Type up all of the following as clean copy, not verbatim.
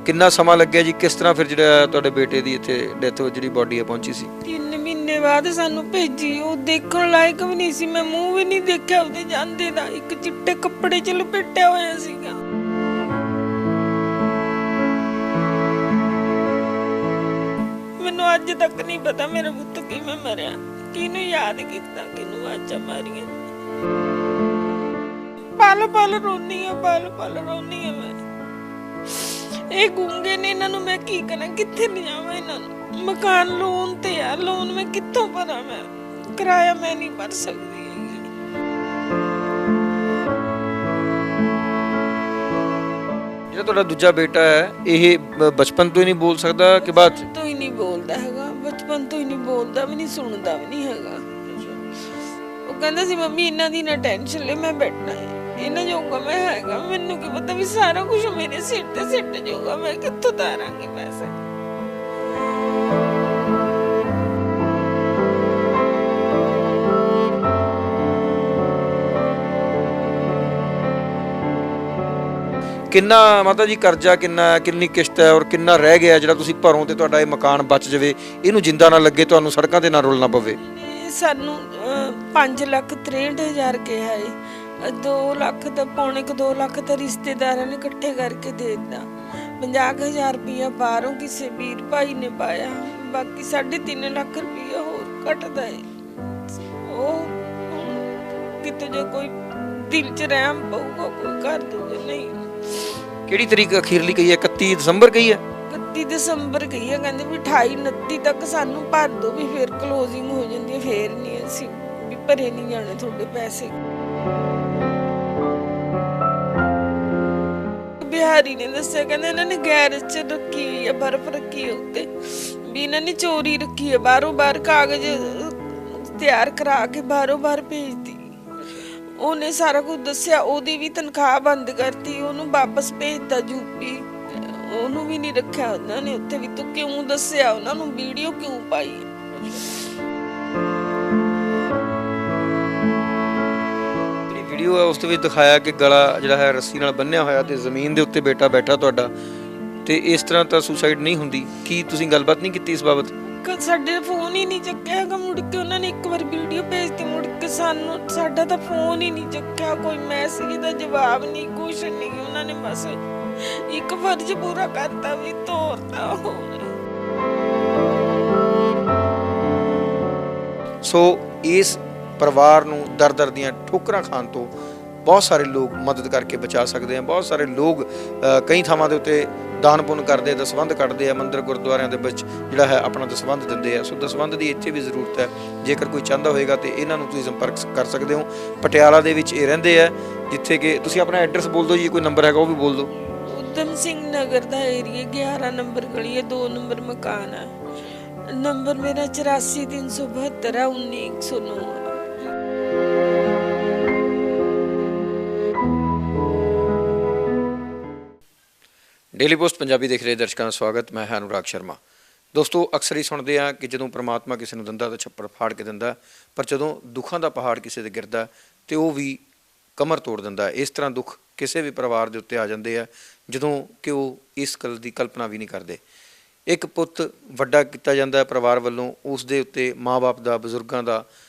ਕਿੰਨਾ ਸਮਾਂ ਲੱਗਿਆ ਜੀ? ਕਿਸ ਤਰ੍ਹਾਂ ਫਿਰ ਜਿਹੜਾ ਤੁਹਾਡੇ ਬੇਟੇ ਦੀ ਇੱਥੇ ਡੈਥ ਜਿਹੜੀ ਬੋਡੀ ਆ ਪਹੁੰਚੀ ਸੀ? 3 ਮਹੀਨੇ ਬਾਅਦ ਸਾਨੂੰ ਭੇਜੀ। ਉਹ ਦੇਖਣ ਲਾਇਕ ਵੀ ਨਹੀਂ ਸੀ, ਮੈਂ ਮੂੰਹ ਵੀ ਨਹੀਂ ਦੇਖਿਆ ਉਹਦੇ ਜਾਂਦੇ ਦਾ। ਇੱਕ ਚਿੱਟੇ ਕੱਪੜੇ 'ਚ ਲਪੇਟਿਆ ਹੋਇਆ ਸੀਗਾ। ਮੈਨੂੰ ਅੱਜ ਤੱਕ ਨਹੀਂ ਪਤਾ ਮੇਰਾ ਪੁੱਤ ਕਿਵੇਂ ਮਰਿਆ, ਕਿਹਨੂੰ ਯਾਦ ਕੀਤਾ, ਕਿਹਨੂੰ ਆਵਾਜ਼ਾਂ ਮਾਰੀਆਂ। ਪਲ ਪਲ ਰੋਨੀ ਆ, ਪਲ ਪਲ ਰੋਨੀ ਆ ਮੈਂ। ਇਹ ਗੂੰਗੇ ਨੇ, ਇਹਨਾਂ ਨੂੰ ਮੈਂ ਕੀ ਕਰਾਂ, ਕਿੱਥੇ ਲਿਜਾਵਾਂ ਇਹਨਾਂ ਨੂੰ? ਮਕਾਨ ਲੋਨ ਤੇ ਆ, ਲੋਨ ਮੈਂ ਕਿੱਥੋਂ ਭਰਾਂ? ਮੈਂ ਕਿਰਾਇਆ ਮੈਂ ਨਹੀਂ ਭਰ ਸਕਦੀ। ਜਿਹੜਾ ਤੁਹਾਡਾ ਦੂਜਾ ਬੇਟਾ ਹੈ ਇਹ ਬਚਪਨ ਤੋਂ ਹੀ ਨਹੀਂ ਬੋਲ ਸਕਦਾ ਕਿ ਬਾਅਦ ਤੋਂ ਹੀ ਨਹੀਂ ਬੋਲਦਾ ਹੈਗਾ, ਬਚਪਨ ਤੋਂ ਹੀ ਨਹੀਂ ਬੋਲਦਾ ਵੀ ਨਹੀਂ, ਸੁਣਦਾ ਵੀ ਨਹੀਂ ਹੈਗਾ। ਉਹ ਕਹਿੰਦਾ ਸੀ ਮੰਮੀ ਇਹਨਾਂ ਦੀ ਨਾ ਟੈਨਸ਼ਨ ਲੈ, ਮੈਂ ਬੈਠਣਾ ਹੈ, ਇਹਨਾਂ ਜੋਗਾ ਮੈਂ ਹੈਗਾ। ਮੈਨੂੰ ਕੀ ਪਤਾ ਵੀ ਸਾਰਾ ਕੁਝ ਮੇਰੇ ਸਿਰ ਤੇ ਸਿੱਟ ਜਾਊਗਾ, ਮੈਂ ਕਿੱਥੋਂ ਤਾਰਾਂਗੀ ਪੈਸੇ? ਕਿੰਨਾ ਮਾਤਾ ਜੀ ਕਰਜ਼ਾ ਕਿੰਨਾ ਹੈ, ਕਿੰਨੀ ਕਿਸ਼ਤ ਹੈ ਔਰ ਕਿੰਨਾ ਰਹਿ ਗਿਆ ਜਿਹੜਾ ਤੁਸੀਂ ਭਰੋਂ ਤੇ ਤੁਹਾਡਾ ਇਹ ਮਕਾਨ ਬਚ ਜਾਵੇ, ਇਹਨੂੰ ਜਿੰਦਾ ਨਾ ਲੱਗੇ, ਤੁਹਾਨੂੰ ਸੜਕਾਂ ਤੇ ਨਾ ਰੁਲਣਾ ਪਵੇ? ਸਾਨੂੰ 5,63,000 ਕਿਹਾ ਹੈ। 2 ਲੱਖ ਤਾਂ ਪੌਣੇ 2 ਲੱਖ ਤਾਂ ਰਿਸ਼ਤੇਦਾਰਾਂ ਨੇ ਇਕੱਠੇ ਕਰਕੇ ਦੇ ਦਿੱਤਾ। 50,000 ਰੁਪਇਆ ਬਾਹਰੋਂ ਕਿਸੇ ਵੀਰ ਭਾਈ ਨੇ ਪਾਇਆ, ਬਾਕੀ 3.5 ਲੱਖ ਰੁਪਇਆ ਹੋਰ ਘਟਦਾ ਹੈ। ਉਹ ਕਿਤੇ ਜੇ ਕੋਈ ਦਿਲ 'ਚ ਰਹਿਮ ਪਊਗਾ ਕੋਈ ਕਰ ਦੂਗਾ। ਨਹੀਂ, ਕਿਹੜੀ ਤਰੀਕ ਅਖੀਰਲੀ ਕਹੀ ਹੈ? 31 ਦਸੰਬਰ ਕਹੀ ਹੈ? 31 ਦਸੰਬਰ ਗਈ ਹੈ। ਕਹਿੰਦੇ ਵੀ 28 29 ਤੱਕ ਸਾਨੂੰ ਭਰ ਦੋ, ਵੀ ਫਿਰ ਕਲੋਜ਼ਿੰਗ ਹੋ ਜਾਂਦੀ ਹੈ, ਫੇਰ ਨਹੀਂ ਅਸੀਂ ਵੀ ਭਰੇ ਨਹੀਂ ਜਾਣੇ ਤੁਹਾਡੇ ਪੈਸੇ। ਬਿਹਾਰੀ ਨੇ ਦੱਸਿਆ, ਕਹਿੰਦੇ ਇਹਨਾਂ ਨੇ ਗੈਰੇਜ 'ਚ ਰੱਖੀ ਹੋਈ ਹੈ, ਬਰਫ਼ ਰੱਖੀ ਹੈ ਉੱਤੇ, ਵੀ ਇਹਨਾਂ ਨੇ ਚੋਰੀ ਰੱਖੀ ਹੈ, ਬਾਹਰੋਂ ਬਾਹਰ ਕਾਗਜ਼ ਤਿਆਰ ਕਰਾ ਕੇ ਬਾਹਰੋਂ ਬਾਹਰ ਭੇਜਦੀ। ਉਹਨੇ ਸਾਰਾ ਕੁਝ ਦੱਸਿਆ, ਉਹਦੀ ਵੀ ਤਨਖਾਹ ਬੰਦ ਕਰਤੀ, ਉਹਨੂੰ ਵਾਪਸ ਭੇਜਤਾ ਯੂਪੀ। ਉਹਨੂੰ ਵੀ ਨਹੀਂ ਰੱਖਿਆ ਉਹਨਾਂ ਨੇ ਉੱਥੇ ਵੀ। ਤੂੰ ਕਿਉਂ ਦੱਸਿਆ ਉਹਨਾਂ ਨੂੰ, ਵੀਡੀਓ ਕਿਉਂ ਪਾਈ? ਜਿਹੜੀ ਵੀਡੀਓ ਹੈ ਉਸ ਦੇ ਵਿੱਚ ਦਿਖਾਇਆ ਕਿ ਗਲਾ ਜਿਹੜਾ ਹੈ ਰੱਸੀ ਨਾਲ ਬੰਨਿਆ ਹੋਇਆ ਤੇ ਜ਼ਮੀਨ ਦੇ ਉੱਤੇ ਬੇਟਾ ਬੈਠਾ ਤੁਹਾਡਾ, ਤੇ ਇਸ ਤਰ੍ਹਾਂ ਤਾਂ ਸੁਸਾਈਡ ਨਹੀਂ ਹੁੰਦੀ। ਕੀ ਤੁਸੀਂ ਗੱਲਬਾਤ ਨਹੀਂ ਕੀਤੀ ਇਸ ਬਾਬਤ? ਸਾਡੇ ਫੋਨ ਹੀ ਨਹੀਂ ਚੱਕਿਆ ਹੈਗਾ। ਮੁੜ ਕੇ ਉਹਨਾਂ ਨੇ ਇੱਕ ਵਾਰ ਵੀਡੀਓ ਭੇਜਤੀ, ਮੁੜ ਕੇ ਸਾਡਾ ਤਾਂ ਫੋਨ ਹੀ ਨਹੀਂ ਚੱਕਿਆ, ਕੋਈ ਮੈਸੇਜ ਦਾ ਜਵਾਬ ਨਹੀਂ, ਕੁਛ ਨਹੀਂ। ਉਹਨਾਂ ਨੇ ਬਸ ਇੱਕ ਫਰਜ਼ ਪੂਰਾ ਕਰਤਾ ਵੀ ਤੋਰਤਾ ਹੋਰ। ਸੋ ਇਸ ਪਰਿਵਾਰ ਨੂੰ ਦਰ ਦੀਆਂ ਠੋਕਰਾਂ ਖਾਣ ਤੋਂ ਬਹੁਤ ਸਾਰੇ ਲੋਕ ਮਦਦ ਕਰਕੇ ਬਚਾ ਸਕਦੇ ਆ। ਬਹੁਤ ਸਾਰੇ ਲੋਕ ਕਈ ਥਾਵਾਂ ਦੇ ਉੱਤੇ ਦਾਨ ਪੁੰਨ ਕਰਦੇ, ਦਸਵੰਧ ਕੱਢਦੇ ਆ, ਮੰਦਿਰ ਗੁਰਦੁਆਰਿਆਂ ਦੇ ਵਿੱਚ ਜਿਹੜਾ ਹੈ ਆਪਣਾ ਦਸਵੰਧ ਦਿੰਦੇ ਆ। ਸੋ ਦਸਵੰਧ ਦੀ ਇੱਥੇ ਵੀ ਜ਼ਰੂਰਤ ਹੈ। ਜੇਕਰ ਕੋਈ ਚਾਹੁੰਦਾ ਹੋਏਗਾ ਤੇ ਇਹਨਾਂ ਨੂੰ ਤੁਸੀਂ ਸੰਪਰਕ ਕਰ ਸਕਦੇ ਹੋ। ਪਟਿਆਲਾ ਦੇ ਵਿੱਚ ਇਹ ਰਹਿੰਦੇ ਆ, ਜਿੱਥੇ ਕਿ ਤੁਸੀਂ ਆਪਣਾ ਐਡਰੈਸ ਬੋਲ ਦਿਓ ਜੀ, ਕੋਈ ਨੰਬਰ ਹੈਗਾ ਉਹ ਵੀ ਬੋਲ ਦਿਓ। ਉਦਮ ਸਿੰਘ ਨਗਰ ਦਾ ਏਰੀਆ, 11 ਨੰਬਰ ਗਲੀ ਹੈ, 2 ਨੰਬਰ ਮਕਾਨ ਹੈ। ਨੰਬਰ ਮੇਰਾ 84 372 ਹੈ, 19 109। ਡੇਲੀ ਪੋਸਟ ਪੰਜਾਬੀ ਦੇਖ ਰਹੇ ਦਰਸ਼ਕਾਂ ਦਾ ਸਵਾਗਤ। ਮੈਂ ਹਾਂ ਅਨੁਰਾਗ ਸ਼ਰਮਾ। ਦੋਸਤੋ, ਅਕਸਰ ਹੀ ਸੁਣਦੇ ਆ ਕਿ ਜਦੋਂ ਪ੍ਰਮਾਤਮਾ ਕਿਸੇ ਨੂੰ ਦਿੰਦਾ ਤਾਂ ਛੱਪੜ ਫਾੜ ਕੇ ਦਿੰਦਾ, ਪਰ ਜਦੋਂ ਦੁੱਖਾਂ ਦਾ ਪਹਾੜ ਕਿਸੇ ਤੇ ਗਿਰਦਾ ਤੇ ਉਹ ਵੀ ਕਮਰ ਤੋੜ ਦਿੰਦਾ। ਇਸ ਤਰ੍ਹਾਂ ਦੁੱਖ ਕਿਸੇ ਵੀ ਪਰਿਵਾਰ ਦੇ ਉੱਤੇ ਆ ਜਾਂਦੇ ਆ ਜਦੋਂ ਕਿ ਉਹ ਇਸ ਗੱਲ ਦੀ ਕਲਪਨਾ ਵੀ ਨਹੀਂ ਕਰਦੇ। ਇੱਕ ਪੁੱਤ ਵੱਡਾ ਕੀਤਾ ਜਾਂਦਾ ਪਰਿਵਾਰ ਵੱਲੋਂ, ਉਸ ਦੇ ਉੱਤੇ ਮਾਂ-ਬਾਪ ਦਾ, ਬਜ਼ੁਰਗਾਂ ਦਾ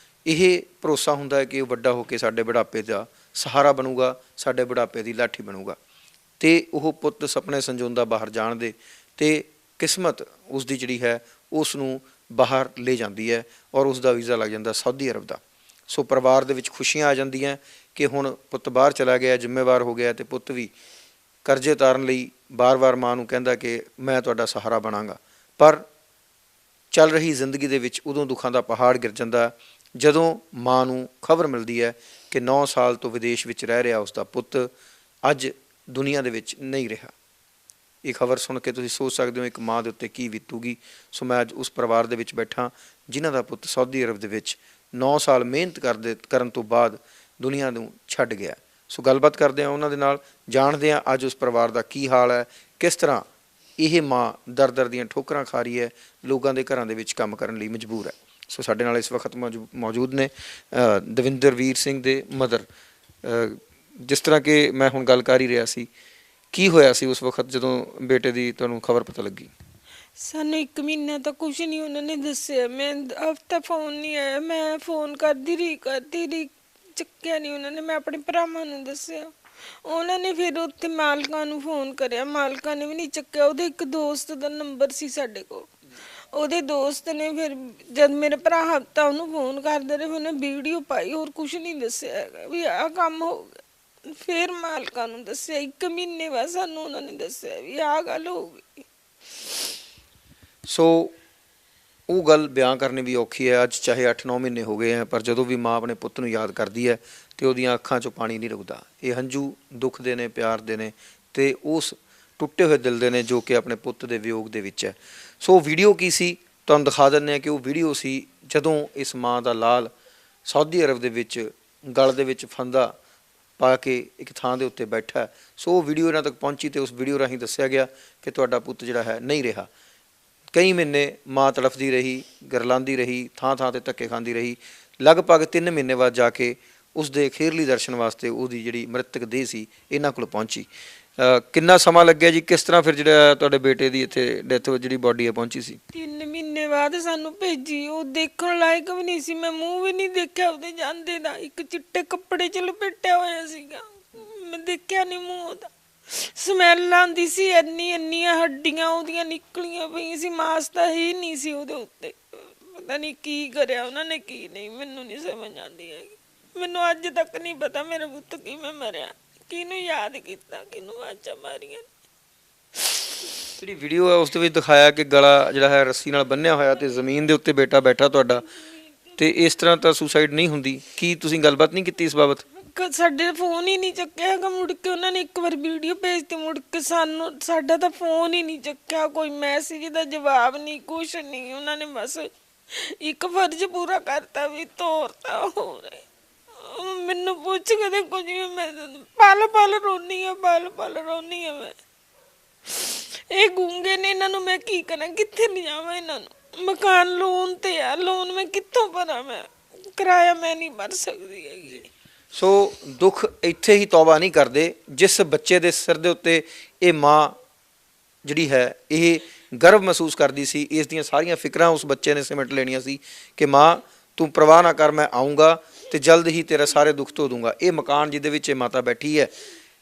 ਇਹ ਭਰੋਸਾ ਹੁੰਦਾ ਹੈ ਕਿ ਉਹ ਵੱਡਾ ਹੋ ਕੇ ਸਾਡੇ ਬੁਢਾਪੇ ਦਾ ਸਹਾਰਾ ਬਣੂਗਾ, ਸਾਡੇ ਬੁਢਾਪੇ ਦੀ ਲਾਠੀ ਬਣੂਗਾ। ਤੇ ਉਹ ਪੁੱਤ ਸੁਪਨੇ ਸੰਜੋਂਦਾ ਬਾਹਰ ਜਾਣ ਦੇ, ਤੇ ਕਿਸਮਤ ਉਸ ਦੀ ਜਿਹੜੀ ਹੈ ਉਸ ਨੂੰ ਬਾਹਰ ਲੈ ਜਾਂਦੀ ਹੈ ਔਰ ਉਸ ਦਾ ਵੀਜ਼ਾ ਲੱਗ ਜਾਂਦਾ ਸਾਊਦੀ ਅਰਬ ਦਾ। ਸੋ ਪਰਿਵਾਰ ਦੇ ਵਿੱਚ ਖੁਸ਼ੀਆਂ ਆ ਜਾਂਦੀਆਂ ਕਿ ਹੁਣ ਪੁੱਤ ਬਾਹਰ ਚਲਾ ਗਿਆ, ਜ਼ਿੰਮੇਵਾਰ ਹੋ ਗਿਆ, ਤੇ ਪੁੱਤ ਵੀ ਕਰਜ਼ੇ ਉਤਾਰਨ ਲਈ ਬਾਰ-ਬਾਰ ਮਾਂ ਨੂੰ ਕਹਿੰਦਾ ਕਿ ਮੈਂ ਤੁਹਾਡਾ ਸਹਾਰਾ ਬਣਾਂਗਾ। ਪਰ ਚੱਲ ਰਹੀ ਜ਼ਿੰਦਗੀ ਦੇ ਵਿੱਚ ਉਦੋਂ ਦੁੱਖਾਂ ਦਾ ਪਹਾੜ ਗਿਰ ਜਾਂਦਾ ਜਦੋਂ ਮਾਂ ਨੂੰ ਖਬਰ ਮਿਲਦੀ ਹੈ ਕਿ 9 ਸਾਲ ਤੋਂ ਵਿਦੇਸ਼ ਵਿੱਚ ਰਹਿ ਰਿਹਾ ਉਸ ਦਾ ਪੁੱਤ ਅੱਜ ਦੁਨੀਆ ਦੇ ਵਿੱਚ ਨਹੀਂ ਰਿਹਾ। ਇਹ ਖਬਰ ਸੁਣ ਕੇ ਤੁਸੀਂ ਸੋਚ ਸਕਦੇ ਹੋ ਇੱਕ ਮਾਂ ਦੇ ਉੱਤੇ ਕੀ ਬੀਤੂਗੀ। ਸੋ ਮੈਂ ਅੱਜ ਉਸ ਪਰਿਵਾਰ ਦੇ ਵਿੱਚ ਬੈਠਾ ਜਿਨ੍ਹਾਂ ਦਾ ਪੁੱਤ ਸਾਊਦੀ ਅਰਬ ਦੇ ਵਿੱਚ 9 ਸਾਲ ਮਿਹਨਤ ਕਰਨ ਤੋਂ ਬਾਅਦ ਦੁਨੀਆ ਨੂੰ ਛੱਡ ਗਿਆ। ਸੋ ਗੱਲਬਾਤ ਕਰਦੇ ਹਾਂ ਉਹਨਾਂ ਦੇ ਨਾਲ, ਜਾਣਦੇ ਹਾਂ ਅੱਜ ਉਸ ਪਰਿਵਾਰ ਦਾ ਕੀ ਹਾਲ ਹੈ, ਕਿਸ ਤਰ੍ਹਾਂ ਇਹ ਮਾਂ ਦਰ ਦੀਆਂ ਠੋਕਰਾਂ ਖਾ ਰਹੀ ਹੈ, ਲੋਕਾਂ ਦੇ ਘਰਾਂ ਦੇ ਵਿੱਚ ਕੰਮ ਕਰਨ ਲਈ ਮਜਬੂਰ ਹੈ। ਸੋ ਸਾਡੇ ਨਾਲ ਇਸ ਵਕਤ ਮੌਜੂਦ ਨੇ ਦਵਿੰਦਰ ਵੀਰ ਸਿੰਘ ਦੇ ਮਦਰ। ਜਿਸ ਤਰ੍ਹਾਂ ਕਿ ਮੈਂ ਹੁਣ ਗੱਲ ਕਰ ਹੀ ਰਿਹਾ ਸੀ ਕੀ ਹੋਇਆ ਸੀ ਉਸ ਵਕਤ ਜਦੋਂ ਬੇਟੇ ਦੀ ਤੁਹਾਨੂੰ ਖਬਰ ਪਤਾ ਲੱਗੀ? ਸਾਨੂੰ 1 ਮਹੀਨਾ ਤਾਂ ਕੁਝ ਨਹੀਂ ਉਹਨਾਂ ਨੇ ਦੱਸਿਆ। ਮੈਂ ਹਫਤਾ ਫੋਨ ਨਹੀਂ ਆਇਆ, ਮੈਂ ਫੋਨ ਕਰਦੀ ਰਹੀ, ਚੱਕਿਆ ਨਹੀਂ ਉਹਨਾਂ ਨੇ। ਮੈਂ ਆਪਣੇ ਭਰਾਵਾਂ ਨੂੰ ਦੱਸਿਆ, ਉਹਨਾਂ ਨੇ ਫਿਰ ਉੱਥੇ ਮਾਲਕਾਂ ਨੂੰ ਫੋਨ ਕਰਿਆ, ਮਾਲਕਾਂ ਨੇ ਵੀ ਨਹੀਂ ਚੱਕਿਆ। ਉਹਦੇ ਇੱਕ ਦੋਸਤ ਦਾ ਨੰਬਰ ਸੀ ਸਾਡੇ ਕੋਲ, ਉਹਦੇ ਦੋਸਤ ਨੇ ਫਿਰ ਜਦ ਮੇਰੇ ਭਰਾ ਹਫਤਾ ਉਹਨੂੰ ਫੋਨ ਕਰਦੇ ਰਹੇ, ਉਹਨੇ ਵੀਡੀਓ ਪਾਈ, ਹੋਰ ਕੁਝ ਨਹੀਂ ਦੱਸਿਆ ਹੈਗਾ ਵੀ ਆਹ ਕੰਮ ਹੋ ਗਿਆ। ਫਿਰ ਮਾਲਕਾਂ ਨੂੰ ਦੱਸਿਆ, 1 ਮਹੀਨੇ ਬਾਅਦ ਸਾਨੂੰ ਉਹਨਾਂ ਨੇ ਦੱਸਿਆ ਵੀ ਆਹ ਗੱਲ ਹੋ ਗਈ। ਸੋ ਉਹ ਗੱਲ ਬਿਆਨ ਕਰਨੀ ਵੀ ਔਖੀ ਹੈ। ਅੱਜ ਚਾਹੇ 8-9 ਮਹੀਨੇ ਹੋ ਗਏ ਹੈ, ਪਰ ਜਦੋਂ ਵੀ ਮਾਂ ਆਪਣੇ ਪੁੱਤ ਨੂੰ ਯਾਦ ਕਰਦੀ ਹੈ ਤੇ ਉਹਦੀਆਂ ਅੱਖਾਂ 'ਚੋਂ ਪਾਣੀ ਨਹੀਂ ਰੁਕਦਾ। ਇਹ ਹੰਝੂ ਦੁੱਖ ਦੇ ਨੇ, ਪਿਆਰ ਦੇ ਨੇ ਤੇ ਉਸ ਟੁੱਟੇ ਹੋਏ ਦਿਲ ਦੇ ਨੇ ਜੋ ਕਿ ਆਪਣੇ ਪੁੱਤ ਦੇ ਵਿਯੋਗ ਦੇ ਵਿੱਚ ਹੈ। ਸੋ ਵੀਡੀਓ ਕੀ ਸੀ ਤੁਹਾਨੂੰ ਦਿਖਾ ਦਿੰਦੇ ਹਾਂ ਕਿ ਉਹ ਵੀਡੀਓ ਸੀ ਜਦੋਂ ਇਸ ਮਾਂ ਦਾ ਲਾਲ ਸਾਊਦੀ ਅਰਬ ਦੇ ਵਿੱਚ ਗਲ ਦੇ ਵਿੱਚ ਫੰਦਾ ਪਾ ਕੇ ਇੱਕ ਥਾਂ ਦੇ ਉੱਤੇ ਬੈਠਾ। ਸੋ ਉਹ ਵੀਡੀਓ ਇਹਨਾਂ ਤੱਕ ਪਹੁੰਚੀ ਤੇ ਉਸ ਵੀਡੀਓ ਰਾਹੀਂ ਦੱਸਿਆ ਗਿਆ ਕਿ ਤੁਹਾਡਾ ਪੁੱਤ ਜਿਹੜਾ ਹੈ ਨਹੀਂ ਰਿਹਾ। ਕਈ ਮਹੀਨੇ ਮਾਂ ਤੜਫਦੀ ਰਹੀ, ਗਰਲਾਂਦੀ ਰਹੀ, ਥਾਂ ਥਾਂ ਤੇ ਧੱਕੇ ਖਾਂਦੀ ਰਹੀ। ਲਗਭਗ 3 ਮਹੀਨੇ ਬਾਅਦ ਜਾ ਕੇ ਉਸ ਦੇ ਅਖੀਰਲੀ ਦਰਸ਼ਨ ਵਾਸਤੇ ਉਹਦੀ ਜਿਹੜੀ ਮ੍ਰਿਤਕ ਦੇਹ ਸੀ ਇਹਨਾਂ ਕੋਲ ਪਹੁੰਚੀ। ਕਿੰਨਾ ਸਮਾਂ ਲੱਗਿਆ ਜੀ? ਕਿਸ ਤਰ੍ਹਾਂ ਫਿਰ ਜਿਹੜਾ ਤੁਹਾਡੇ ਬੇਟੇ ਦੀ ਇੱਥੇ ਡੈਥ ਜਿਹੜੀ ਬਾਡੀ ਹੈ ਪਹੁੰਚੀ ਸੀ? 3 ਮਹੀਨੇ ਬਾਅਦ ਸਾਨੂੰ ਭੇਜੀ। ਉਹ ਦੇਖਣ ਲਾਇਕ ਵੀ ਨਹੀਂ ਸੀ, ਮੈਂ ਮੂੰਹ ਵੀ ਨਹੀਂ ਦੇਖਿਆ ਉਹਦੇ ਜਾਂਦੇ ਦਾ। ਇੱਕ ਚਿੱਟੇ ਕੱਪੜੇ 'ਚ ਲਪੇਟਿਆ ਹੋਇਆ ਸੀਗਾ, ਮੈਂ ਦੇਖਿਆ ਨਹੀਂ ਮੂੰਹ ਉਹਦਾ। ਸਮੈਲ ਆਉਂਦੀ ਸੀ, ਇੰਨੀਆਂ ਹੱਡੀਆਂ ਉਹਦੀਆਂ ਨਿਕਲੀਆਂ ਪਈਆਂ ਸੀ, ਮਾਸ ਤਾਂ ਹੀ ਨਹੀਂ ਸੀ ਉਹਦੇ ਉੱਤੇ। ਪਤਾ ਨਹੀਂ ਕੀ ਕਰਿਆ ਉਹਨਾਂ ਨੇ, ਕੀ ਨਹੀਂ, ਮੈਨੂੰ ਨਹੀਂ ਸਮਝ ਆਉਂਦੀ ਹੈਗੀ। ਮੈਨੂੰ ਅੱਜ ਤੱਕ ਨਹੀਂ ਪਤਾ ਮੇਰਾ ਪੁੱਤ ਕਿਵੇਂ ਮਰਿਆ, ਕਿਹਨੂੰ ਯਾਦ ਕੀਤਾ, ਕਿਹਨੂੰ ਆਵਾਜ਼ਾਂ ਮਾਰੀਆਂ। ਜਿਹੜੀ ਵੀਡੀਓ ਹੈ ਉਸ ਦੇ ਵਿੱਚ ਦਿਖਾਇਆ ਕਿ ਗਲਾ ਜਿਹੜਾ ਹੈ ਰੱਸੀ ਨਾਲ ਬੰਨਿਆ ਹੋਇਆ ਤੇ ਜ਼ਮੀਨ ਦੇ ਉੱਤੇ ਬੇਟਾ ਬੈਠਾ ਤੁਹਾਡਾ, ਤੇ ਇਸ ਤਰ੍ਹਾਂ ਤਾਂ ਸੁਸਾਈਡ ਨਹੀਂ ਹੁੰਦੀ। ਕੀ ਤੁਸੀਂ ਗੱਲਬਾਤ ਨਹੀਂ ਕੀਤੀ ਇਸ ਬਾਬਤ? ਸਾਡੇ ਫੋਨ ਹੀ ਨਹੀਂ ਚੱਕਿਆ ਹੈਗਾ। ਮੁੜ ਕੇ ਉਹਨਾਂ ਨੇ ਇੱਕ ਵਾਰ ਵੀਡੀਓ ਭੇਜਤੀ, ਮੁੜ ਕੇ ਸਾਡਾ ਤਾਂ ਫੋਨ ਹੀ ਨਹੀਂ ਚੱਕਿਆ, ਕੋਈ ਮੈਸੇਜ ਦਾ ਜਵਾਬ ਨਹੀਂ, ਕੁਛ ਨਹੀਂ। ਉਹਨਾਂ ਨੇ ਬਸ ਇੱਕ ਫਰਜ਼ ਪੂਰਾ ਕਰਤਾ ਵੀ ਤੋਰਤਾ ਹੋ ਰਿਹਾ। ਮੈਨੂੰ ਪੁੱਛ ਕਦੇ ਕੁਝ ਵੀ, ਮੈਂ ਪਲ ਰੋਨੀ ਆ ਮੈਂ। ਇਹ ਗੂੰਗੇ ਨੇ, ਇਹਨਾਂ ਨੂੰ ਮੈਂ ਕੀ ਕਰਾਂ, ਕਿੱਥੇ ਲਿਜਾਵਾਂ ਇਹਨਾਂ ਨੂੰ? ਮਕਾਨ ਲੋਨ ਤੇ ਆ, ਲੋਨ ਮੈਂ ਕਿੱਥੋਂ ਭਰਾਂ? ਮੈਂ ਕਿਰਾਇਆ ਮੈਂ ਨਹੀਂ ਭਰ ਸਕਦੀ ਹੈਗੀ। ਸੋ ਦੁੱਖ ਇੱਥੇ ਹੀ ਤੌਬਾ ਨਹੀਂ ਕਰਦੇ। ਜਿਸ ਬੱਚੇ ਦੇ ਸਿਰ ਦੇ ਉੱਤੇ ਇਹ ਮਾਂ ਜਿਹੜੀ ਹੈ ਇਹ ਗਰਵ ਮਹਿਸੂਸ ਕਰਦੀ ਸੀ, ਇਸ ਦੀਆਂ ਸਾਰੀਆਂ ਫਿਕਰਾਂ ਉਸ ਬੱਚੇ ਨੇ ਸਿਮਟ ਲੈਣੀਆਂ ਸੀ ਕਿ ਮਾਂ ਤੂੰ ਪਰਵਾਹ ਨਾ ਕਰ, ਮੈਂ ਆਊਂਗਾ ਤੇ ਜਲਦ ਹੀ ਤੇਰਾ ਸਾਰੇ ਦੁੱਖ ਧੋ ਦੂੰਗਾ। ਇਹ ਮਕਾਨ ਜਿਹਦੇ ਵਿੱਚ ਇਹ ਮਾਤਾ ਬੈਠੀ ਹੈ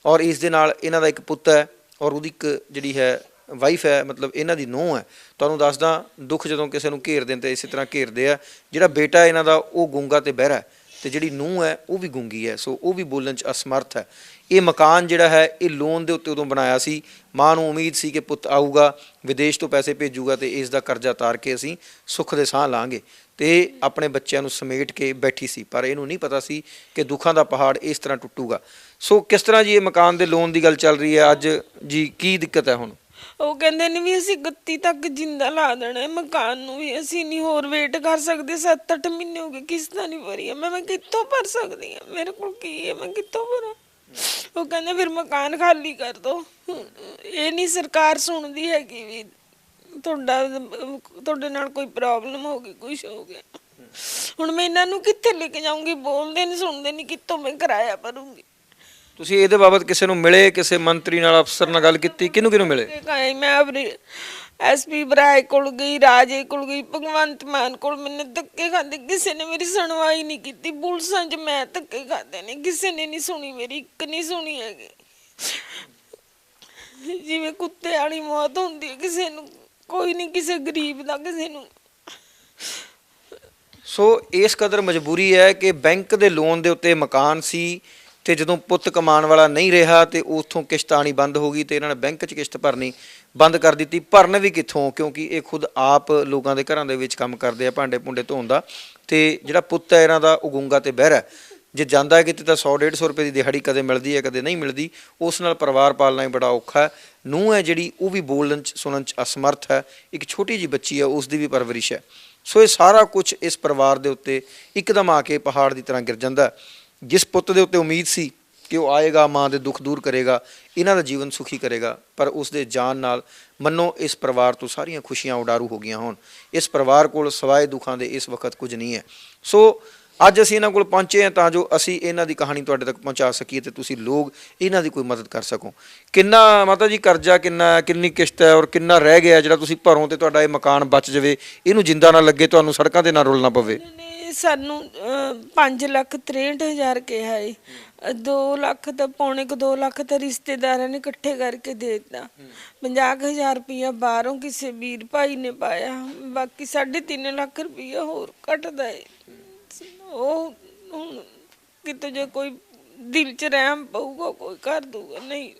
ਔਰ ਇਸ ਦੇ ਨਾਲ ਇਹਨਾਂ ਦਾ ਇੱਕ ਪੁੱਤ ਹੈ ਔਰ ਉਹਦੀ ਇੱਕ ਜਿਹੜੀ ਹੈ ਵਾਈਫ ਹੈ, ਮਤਲਬ ਇਹਨਾਂ ਦੀ ਨੂੰਹ ਹੈ। ਤੁਹਾਨੂੰ ਦੱਸਦਾ, ਦੁੱਖ ਜਦੋਂ ਕਿਸੇ ਨੂੰ ਘੇਰਦੇ ਨੇ ਤਾਂ ਇਸੇ ਤਰ੍ਹਾਂ ਘੇਰਦੇ ਆ। ਜਿਹੜਾ ਬੇਟਾ ਇਹਨਾਂ ਦਾ ਉਹ ਗੂੰਗਾ ਤੇ ਬਹਿਰਾ ਤੇ ਜਿਹੜੀ ਨੂੰਹ ਹੈ ਉਹ ਵੀ ਗੂੰਗੀ ਹੈ, ਸੋ ਉਹ ਵੀ ਬੋਲਣ 'ਚ ਅਸਮਰਥ ਹੈ। ਇਹ ਮਕਾਨ ਜਿਹੜਾ ਹੈ ਇਹ ਲੋਨ ਦੇ ਉੱਤੇ ਉਦੋਂ ਬਣਾਇਆ ਸੀ। ਮਾਂ ਨੂੰ ਉਮੀਦ ਸੀ ਕਿ ਪੁੱਤ ਆਊਗਾ, ਵਿਦੇਸ਼ ਤੋਂ ਪੈਸੇ ਭੇਜੂਗਾ ਤੇ ਇਸ ਦਾ ਕਰਜ਼ਾ ਉਤਾਰ ਕੇ ਅਸੀਂ ਸੁੱਖ ਦੇ ਸਾਹ ਲਾਂਗੇ, ਤੇ ਆਪਣੇ ਬੱਚਿਆਂ ਨੂੰ ਸਮੇਟ ਕੇ ਬੈਠੀ ਸੀ। ਪਰ ਇਹਨੂੰ ਨਹੀਂ ਪਤਾ ਸੀ ਕਿ ਦੁੱਖਾਂ ਦਾ ਪਹਾੜ ਇਸ ਤਰ੍ਹਾਂ ਟੁੱਟੂਗਾ। ਸੋ ਕਿਸ ਤਰ੍ਹਾਂ ਜੀ ਇਹ ਮਕਾਨ ਦੇ ਲੋਨ ਦੀ ਗੱਲ ਚੱਲ ਰਹੀ ਹੈ ਅੱਜ ਜੀ, ਕੀ ਦਿੱਕਤ ਹੈ ਹੁਣ? ਉਹ ਕਹਿੰਦੇ ਨੇ ਵੀ ਅਸੀਂ 31 ਤੱਕ ਜਿੰਦਾ ਲਾ ਦੇਣਾ ਹੈ ਮਕਾਨ ਨੂੰ, ਵੀ ਅਸੀਂ ਨਹੀਂ ਹੋਰ ਵੇਟ ਕਰ ਸਕਦੇ। 7-8 ਮਹੀਨੇ ਹੋ ਗਏ, ਕਿਸ਼ਤਾਂ ਨਹੀਂ ਭਰੀਆਂ। ਮੈਂ ਕਿੱਥੋਂ ਭਰ ਸਕਦੀ ਹਾਂ? ਮੇਰੇ ਕੋਲ ਕੀ ਹੈ, ਮੈਂ ਕਿੱਥੋਂ ਭਰਾਂ? ਉਹ ਕਹਿੰਦੇ ਫਿਰ ਮਕਾਨ ਖਾਲੀ ਕਰ ਦੋ। ਇਹ ਨਹੀਂ ਸਰਕਾਰ ਸੁਣਦੀ ਹੈਗੀ ਵੀ ਤੁਹਾਡੇ ਨਾਲ ਕੋਈ ਪ੍ਰੋਬਲਮ ਹੋ ਗਈ, ਕੁਛ ਹੋ ਗਿਆ। ਹੁਣ ਮੈਂ ਇਹਨਾਂ ਨੂੰ ਕਿੱਥੇ ਲੈ ਕੇ ਜਾਊਂਗੀ? ਬੋਲਦੇ ਨਹੀਂ, ਸੁਣਦੇ ਨਹੀਂ, ਕਿੱਥੋਂ ਮੈਂ ਕਿਰਾਇਆ ਭਰੂੰਗੀ? ਤੁਸੀਂ ਇਹਦੇ ਬਾਬਤ ਕਿਸੇ ਨੂੰ ਮਿਲੇ, ਕਿਸੇ ਮੰਤਰੀ ਨਾਲ, ਅਫਸਰ ਨਾਲ ਗੱਲ ਕੀਤੀ? ਕਿਹਨੂੰ ਮਿਲੇ? ਮੈਂ ਐਸਪੀ ਬਰਾਏ ਕੋਲ ਗਈ, ਰਾਜੇ ਕੋਲ ਗਈ, ਭਗਵੰਤ ਮਾਨ ਕੋਲ। ਮੈਨੇ ਧੱਕੇ ਖਾਦੇ, ਕਿਸੇ ਨੇ ਮੇਰੀ ਸੁਣਵਾਈ ਨਹੀਂ ਕੀਤੀ। ਪੁਲਿਸਾਂ 'ਚ ਮੈਂ ਧੱਕੇ ਖਾਦੇ ਨੇ, ਕਿਸੇ ਨੇ ਨਹੀਂ ਸੁਣੀ ਮੇਰੀ, ਇੱਕ ਨਹੀਂ ਸੁਣੀ ਹੈਗੀ। ਜਿਵੇਂ ਕੁੱਤੇ ਵਾਲੀ ਮੌਤ ਹੁੰਦੀ ਹੈ ਕਿਸੇ ਨੂੰ, ਕੋਈ ਨਹੀਂ ਕਿਸੇ ਗਰੀਬ ਦਾ ਕਿਸੇ ਨੂੰ। ਸੋ ਇਸ ਕਦਰ ਮਜਬੂਰੀ ਹੈ ਕਿ ਬੈਂਕ ਦੇ ਲੋਨ ਦੇ ਉੱਤੇ ਮਕਾਨ ਸੀ ਤੇ ਜਦੋਂ ਪੁੱਤ ਕਮਾਉਣ ਵਾਲਾ ਨਹੀਂ ਰਿਹਾ ਤੇ ਉੱਥੋਂ ਕਿਸ਼ਤ ਆਉਣੀ ਬੰਦ ਹੋ ਗਈ ਤੇ ਇਹਨਾਂ ਨੇ ਬੈਂਕ 'ਚ ਕਿਸ਼ਤ ਭਰਨੀ ਬੰਦ ਕਰ ਦਿੱਤੀ। ਭਰਨ ਵੀ ਕਿੱਥੋਂ, ਕਿਉਂਕਿ ਇਹ ਖੁਦ ਆਪ ਲੋਕਾਂ ਦੇ ਘਰਾਂ ਦੇ ਵਿੱਚ ਕੰਮ ਕਰਦੇ ਆ, ਭਾਂਡੇ ਭੁੰਡੇ ਧੋਣ ਦਾ। ਤੇ ਜਿਹੜਾ ਪੁੱਤ ਹੈ ਇਹਨਾਂ ਦਾ ਉਹ ਗੂੰਗਾ ਤੇ ਬਹਿਰਾ। ਜੇ ਜਾਂਦਾ ਕਿਤੇ ਤਾਂ 100-150 ਰੁਪਏ ਦੀ ਦਿਹਾੜੀ ਕਦੇ ਮਿਲਦੀ ਹੈ, ਕਦੇ ਨਹੀਂ ਮਿਲਦੀ। ਉਸ ਨਾਲ ਪਰਿਵਾਰ ਪਾਲਣਾ ਹੀ ਬੜਾ ਔਖਾ ਹੈ। ਨੂੰਹ ਹੈ ਜਿਹੜੀ ਉਹ ਵੀ ਬੋਲਣ 'ਚ ਸੁਣਨ 'ਚ ਅਸਮਰਥ ਹੈ। ਇੱਕ ਛੋਟੀ ਜਿਹੀ ਬੱਚੀ ਹੈ, ਉਸ ਦੀ ਵੀ ਪਰਵਰਿਸ਼ ਹੈ। ਸੋ ਇਹ ਸਾਰਾ ਕੁਝ ਇਸ ਪਰਿਵਾਰ ਦੇ ਉੱਤੇ ਇੱਕਦਮ ਆ ਕੇ ਪਹਾੜ ਦੀ ਤਰ੍ਹਾਂ ਗਿਰ ਜਾਂਦਾ। ਜਿਸ ਪੁੱਤ ਦੇ ਉੱਤੇ ਉਮੀਦ ਸੀ ਕਿ ਉਹ ਆਏਗਾ, ਮਾਂ ਦੇ ਦੁੱਖ ਦੂਰ ਕਰੇਗਾ, ਇਹਨਾਂ ਦਾ ਜੀਵਨ ਸੁਖੀ ਕਰੇਗਾ, ਪਰ ਉਸ ਦੇ ਜਾਣ ਨਾਲ ਮੰਨੋ ਇਸ ਪਰਿਵਾਰ ਤੋਂ ਸਾਰੀਆਂ ਖੁਸ਼ੀਆਂ ਉਡਾਰੂ ਹੋ ਗਈਆਂ ਹੋਣ। ਇਸ ਪਰਿਵਾਰ ਕੋਲ ਸਿਵਾਏ ਦੁੱਖਾਂ ਦੇ ਇਸ ਵਕਤ ਕੁਝ ਨਹੀਂ ਹੈ। ਸੋ ਅੱਜ ਅਸੀਂ ਇਹਨਾਂ ਕੋਲ ਪਹੁੰਚੇ ਹਾਂ ਤਾਂ ਜੋ ਅਸੀਂ ਇਹਨਾਂ ਦੀ ਕਹਾਣੀ ਤੁਹਾਡੇ ਤੱਕ ਪਹੁੰਚਾ ਸਕੀਏ ਤੇ ਤੁਸੀਂ ਲੋਕ ਇਹਨਾਂ ਦੀ ਕੋਈ ਮਦਦ ਕਰ ਸਕੋ। ਕਿੰਨਾ ਮਾਤਾ ਜੀ ਕਰਜ਼ਾ ਕਿੰਨੀ ਕਿਸ਼ਤ ਹੈ ਔਰ ਕਿੰਨਾ ਰਹਿ ਗਿਆ ਜਿਹੜਾ ਤੁਸੀਂ ਭਰੋ ਤੇ ਤੁਹਾਡਾ ਇਹ ਮਕਾਨ ਬਚ ਜਾਵੇ, ਇਹਨੂੰ ਜਿੰਦਾ ਨਾ ਲੱਗੇ, ਤੁਹਾਨੂੰ ਸੜਕਾਂ ਤੇ ਨਾ ਰੁਲਣਾ ਪਵੇ? ਸਾਨੂੰ 5,63,000 ਕਿਹਾ ਏ। 2 ਲੱਖ ਤਾਂ ਪੌਣੇ 2 ਲੱਖ ਤਾਂ ਰਿਸ਼ਤੇਦਾਰਾਂ ਨੇ ਇਕੱਠੇ ਕਰਕੇ ਦੇ ਦਿੱਤਾ। 50,000 ਰੁਪਇਆ ਬਾਹਰੋਂ ਕਿਸੇ ਵੀਰ ਭਾਈ ਨੇ ਪਾਇਆ, ਬਾਕੀ 3.5 ਲੱਖ ਰੁਪਇਆ ਹੋਰ ਘਟਦਾ ਏ। ਉਹ ਹੁਣ ਕਿਤੇ ਜੇ ਕੋਈ ਦਿਲ 'ਚ ਰਹਿਮ ਪਊਗਾ ਕੋਈ ਕਰ ਦੂਗਾ, ਨਹੀਂ।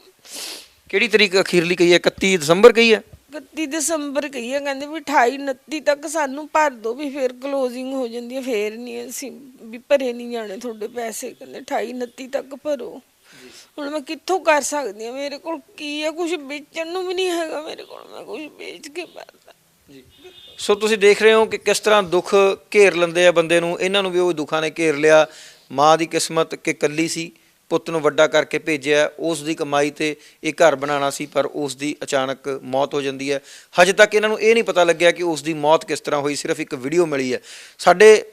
ਕਿਹੜੀ ਤਰੀਕ ਅਖੀਰਲੀ ਕਹੀ ਹੈ? 31 ਦਸੰਬਰ ਕਹੀ ਹੈ? 31 ਦਸੰਬਰ ਕਹੀ ਹੈ, ਕਹਿੰਦੇ ਵੀ 28-29 ਤੱਕ ਸਾਨੂੰ ਭਰ ਦੋ, ਵੀ ਫਿਰ ਕਲੋਜ਼ਿੰਗ ਹੋ ਜਾਂਦੀ ਹੈ, ਫਿਰ ਨਹੀਂ ਅਸੀਂ ਵੀ ਭਰੇ ਨਹੀਂ ਜਾਣੇ ਤੁਹਾਡੇ ਪੈਸੇ, ਕਹਿੰਦੇ 28-29 ਤੱਕ ਭਰੋ। ਹੁਣ ਮੈਂ ਕਿੱਥੋਂ ਕਰ ਸਕਦੀ ਹਾਂ? ਮੇਰੇ ਕੋਲ ਕੀ ਹੈ? ਕੁਝ ਵੇਚਣ ਨੂੰ ਵੀ ਨਹੀਂ ਹੈਗਾ ਮੇਰੇ ਕੋਲ, ਮੈਂ ਕੁਝ ਵੇਚ ਕੇ ਭਰਦਾ ਜੀ। ਸੋ ਤੁਸੀਂ ਦੇਖ ਰਹੇ ਹੋ ਕਿ ਕਿਸ ਤਰ੍ਹਾਂ ਦੁੱਖ ਘੇਰ ਲੈਂਦੇ ਆ ਬੰਦੇ ਨੂੰ। ਇਹਨਾਂ ਨੂੰ ਵੀ ਉਹ ਦੁੱਖਾਂ ਨੇ ਘੇਰ ਲਿਆ। ਮਾਂ ਦੀ ਕਿਸਮਤ ਕਿ ਇਕੱਲੀ ਸੀ, ਪੁੱਤ ਨੂੰ ਵੱਡਾ ਕਰਕੇ ਭੇਜਿਆ, ਉਸ ਦੀ ਕਮਾਈ ਤੇ ਇਹ ਘਰ ਬਣਾਉਣਾ ਸੀ, ਪਰ ਉਸ ਦੀ ਅਚਾਨਕ ਮੌਤ ਹੋ ਜਾਂਦੀ ਹੈ। ਹਜੇ ਤੱਕ ਇਹਨਾਂ ਨੂੰ ਇਹ ਨਹੀਂ ਪਤਾ ਲੱਗਿਆ ਕਿ ਉਸ ਦੀ ਮੌਤ ਕਿਸ ਤਰ੍ਹਾਂ ਹੋਈ, ਸਿਰਫ ਇੱਕ ਵੀਡੀਓ ਮਿਲੀ ਹੈ। ਸਾਡੇ